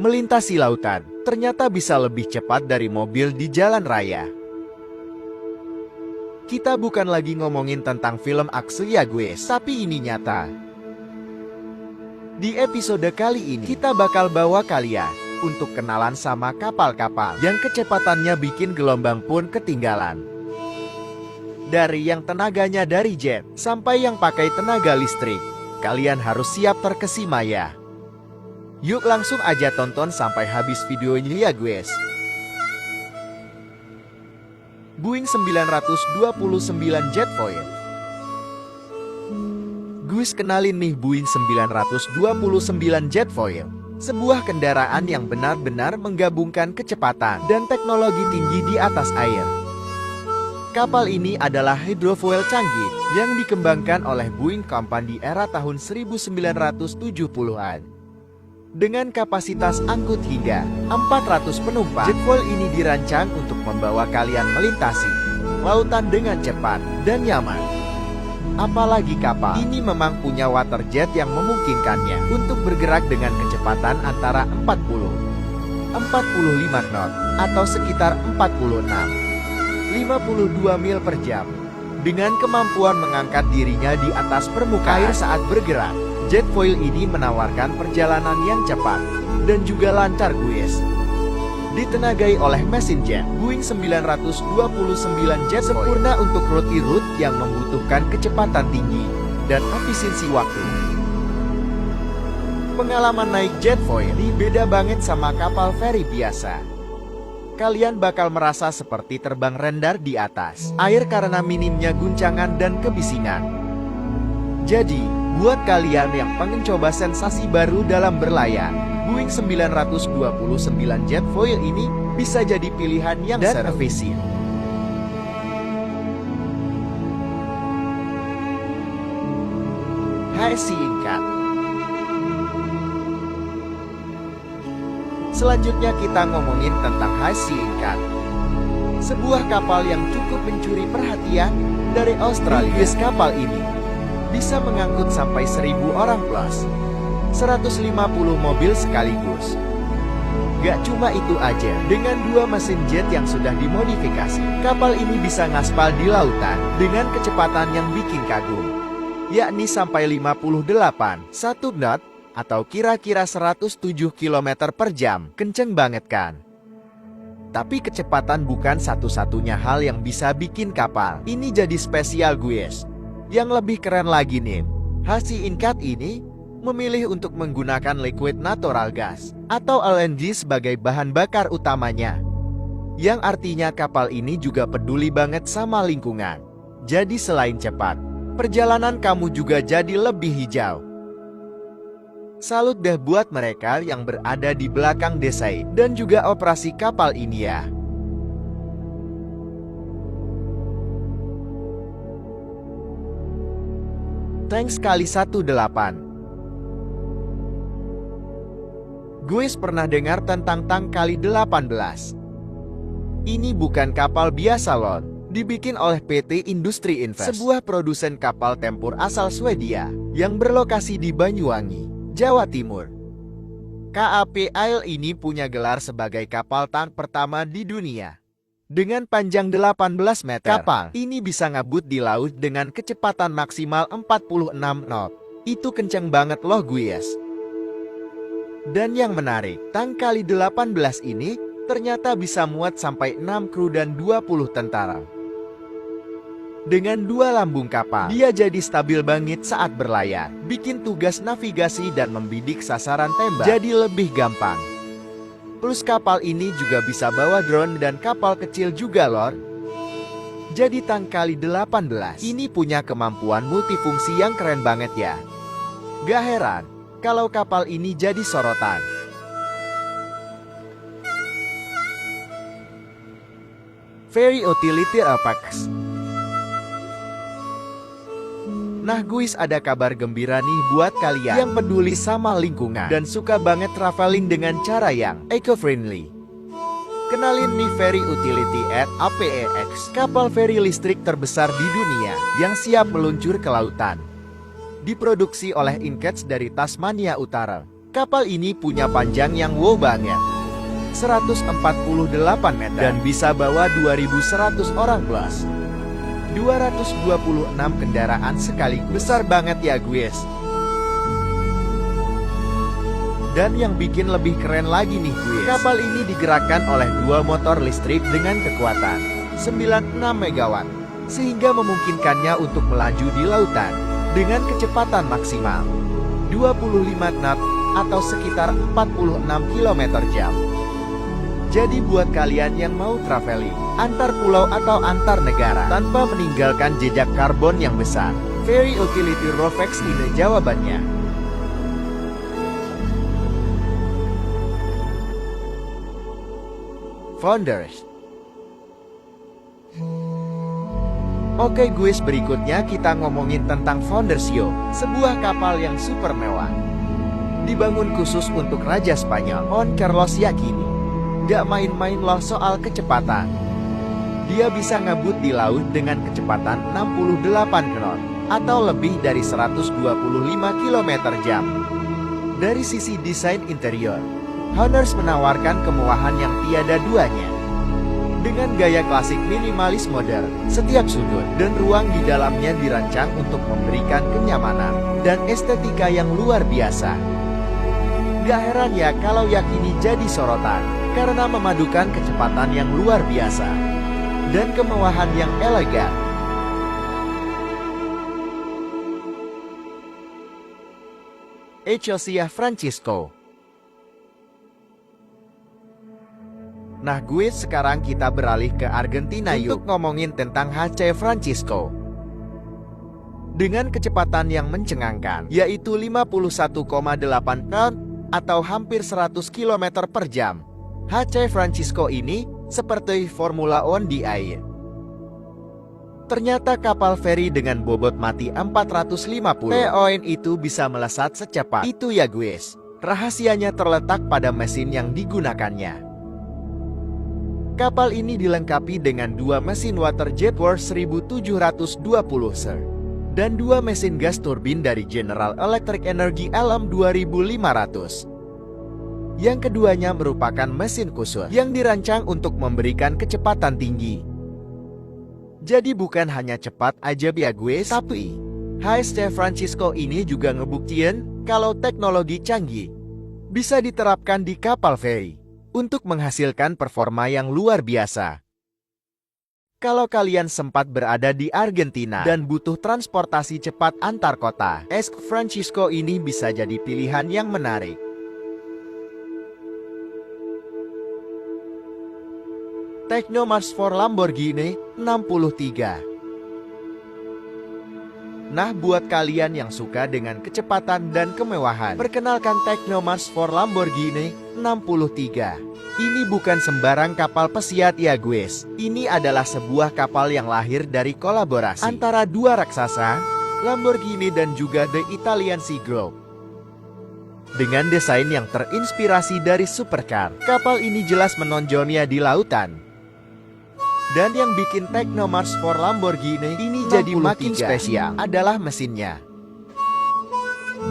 melintasi lautan ternyata bisa lebih cepat dari mobil di jalan raya. Kita bukan lagi ngomongin tentang film aksi ya guys, tapi ini nyata. Di episode kali ini, kita bakal bawa kalian untuk kenalan sama kapal-kapal yang kecepatannya bikin gelombang pun ketinggalan. Dari yang tenaganya dari jet, sampai yang pakai tenaga listrik, kalian harus siap terkesima ya. Yuk langsung aja tonton sampai habis videonya ya guys. Boeing 929 Jetfoil. Guys, kenalin nih Boeing 929 Jetfoil. Sebuah kendaraan yang benar-benar menggabungkan kecepatan dan teknologi tinggi di atas air. Kapal ini adalah hidrofoil canggih yang dikembangkan oleh Boeing Company di era tahun 1970-an. Dengan kapasitas angkut hingga 400 penumpang, Jetfoil ini dirancang untuk membawa kalian melintasi lautan dengan cepat dan nyaman. Apalagi kapal ini memang punya water jet yang memungkinkannya untuk bergerak dengan kecepatan antara 40-45 knot atau sekitar 46-52 mil per jam. Dengan kemampuan mengangkat dirinya di atas permukaan air saat bergerak, Jetfoil ini menawarkan perjalanan yang cepat dan juga lancar guys. Ditenagai oleh mesin jet, Boeing 929 Jet sempurna untuk route yang membutuhkan kecepatan tinggi dan efisiensi waktu. Pengalaman naik Jetfoil ini beda banget sama kapal feri biasa. Kalian bakal merasa seperti terbang rendah di atas air karena minimnya guncangan dan kebisingan. Jadi, buat kalian yang pengen coba sensasi baru dalam berlayar, Boeing 929 Jetfoil ini bisa jadi pilihan yang efisien. High Sea Incat. Selanjutnya kita ngomongin tentang High Sea Incat. Sebuah kapal yang cukup mencuri perhatian dari Australia. Kapal ini bisa mengangkut sampai 1000 orang plus 150 mobil sekaligus. Gak cuma itu aja, dengan 2 mesin jet yang sudah dimodifikasi, kapal ini bisa ngaspal di lautan dengan kecepatan yang bikin kagum, yakni sampai 58,1 knot atau kira-kira 107 km per jam. Kenceng banget kan? Tapi kecepatan bukan satu-satunya hal yang bisa bikin kapal ini jadi spesial guys. Yang lebih keren lagi nih, High Sea Incat ini memilih untuk menggunakan liquid natural gas atau LNG sebagai bahan bakar utamanya. Yang artinya kapal ini juga peduli banget sama lingkungan. Jadi selain cepat, perjalanan kamu juga jadi lebih hijau. Salut deh buat mereka yang berada di belakang desain dan juga operasi kapal ini ya. Tank kali 18. Guys, pernah dengar tentang tank kali 18? Ini bukan kapal biasa loh, dibikin oleh PT Industri Invest, sebuah produsen kapal tempur asal Swedia yang berlokasi di Banyuwangi, Jawa Timur. KAPAL ini punya gelar sebagai kapal tank pertama di dunia. Dengan panjang 18 meter, kapal ini bisa ngabut di laut dengan kecepatan maksimal 46 knot. Itu kenceng banget loh guys. Dan yang menarik, tank kali 18 ini ternyata bisa muat sampai 6 kru dan 20 tentara. Dengan 2 lambung kapal, dia jadi stabil banget saat berlayar, bikin tugas navigasi dan membidik sasaran tembak jadi lebih gampang. Plus kapal ini juga bisa bawa drone dan kapal kecil juga lor. Jadi tank kali 18 ini punya kemampuan multifungsi yang keren banget ya. Gak heran kalau kapal ini jadi sorotan. Ferry Utility Apex. Nah guys, ada kabar gembira nih buat kalian yang peduli sama lingkungan dan suka banget traveling dengan cara yang eco-friendly. Kenalin nih Ferry Utility APEX, kapal feri listrik terbesar di dunia yang siap meluncur ke lautan. Diproduksi oleh Incats dari Tasmania Utara. Kapal ini punya panjang yang wow banget, 148 meter, dan bisa bawa 2.100 orang plus 226 kendaraan sekaligus. Besar banget ya guys. Dan yang bikin lebih keren lagi nih guys, kapal ini digerakkan oleh 2 motor listrik dengan kekuatan 96 MW, sehingga memungkinkannya untuk melaju di lautan dengan kecepatan maksimal 25 knot atau sekitar 46 km/jam. Jadi buat kalian yang mau traveling antar pulau atau antar negara tanpa meninggalkan jejak karbon yang besar, Ferry Utility Ro-Fax ini jawabannya. Founders. Oke guys, berikutnya kita ngomongin tentang Founders Yacht, sebuah kapal yang super mewah. Dibangun khusus untuk Raja Spanyol, Don Carlos yakini. Gak main-main loh soal kecepatan. Dia bisa ngebut di laut dengan kecepatan 68 knot, atau lebih dari 125 km/jam. Dari sisi desain interior, Founders menawarkan kemewahan yang tiada duanya. Dengan gaya klasik minimalis modern, setiap sudut dan ruang di dalamnya dirancang untuk memberikan kenyamanan dan estetika yang luar biasa. Gak heran ya kalau yacht ini jadi sorotan, karena memadukan kecepatan yang luar biasa dan kemewahan yang elegan. Excelsior Francisco. Nah guys, sekarang kita beralih ke Argentina untuk ngomongin tentang HC Francisco. Dengan kecepatan yang mencengangkan, yaitu 51,8 knot atau hampir 100 km per jam, HC Francisco ini seperti Formula One di air. Ternyata kapal feri dengan bobot mati 450 ton itu bisa melesat secepat itu ya guys. Rahasianya terletak pada mesin yang digunakannya. Kapal ini dilengkapi dengan 2 mesin water jet Worth 1720 sir, dan 2 mesin gas turbin dari General Electric Energy LM2500. Yang keduanya merupakan mesin khusus yang dirancang untuk memberikan kecepatan tinggi. Jadi bukan hanya cepat aja ya guys, tapi HC Francisco ini juga ngebuktiin kalau teknologi canggih bisa diterapkan di kapal feri untuk menghasilkan performa yang luar biasa. Kalau kalian sempat berada di Argentina dan butuh transportasi cepat antar kota, HC Francisco ini bisa jadi pilihan yang menarik. Technomars for Lamborghini 63. Nah buat kalian yang suka dengan kecepatan dan kemewahan, perkenalkan Technomars for Lamborghini 63. Ini bukan sembarang kapal pesiar ya guys. Ini adalah sebuah kapal yang lahir dari kolaborasi antara 2 raksasa, Lamborghini dan juga The Italian Sea Group. Dengan desain yang terinspirasi dari supercar, kapal ini jelas menonjolnya di lautan. Dan yang bikin Technomars for Lamborghini ini jadi makin spesial adalah mesinnya.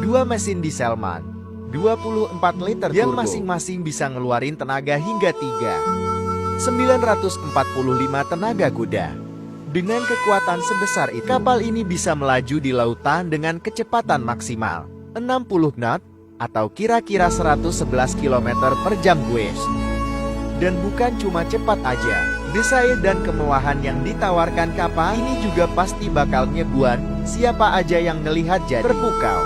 2 mesin dieselman 24 liter yang masing-masing bisa ngeluarin tenaga hingga 945 tenaga kuda. Dengan kekuatan sebesar itu, kapal ini bisa melaju di lautan dengan kecepatan maksimal 60 knot atau kira-kira 111 km per jam guys. Dan bukan cuma cepat aja, desain dan kemewahan yang ditawarkan kapal ini juga pasti bakal ngebuat siapa aja yang ngelihat jadi terpukau.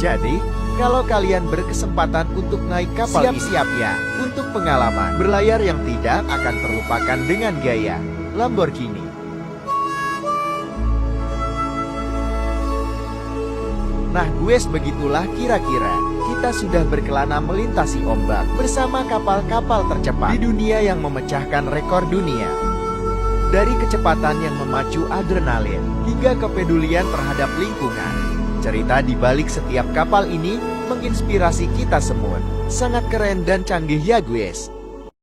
Jadi, kalau kalian berkesempatan untuk naik kapal, siap-siap ya untuk pengalaman berlayar yang tidak akan terlupakan dengan gaya Lamborghini. Nah guys, begitulah kira-kira kita sudah berkelana melintasi ombak bersama kapal-kapal tercepat di dunia yang memecahkan rekor dunia. Dari kecepatan yang memacu adrenalin hingga kepedulian terhadap lingkungan, cerita di balik setiap kapal ini menginspirasi kita semua. Sangat keren dan canggih ya guys.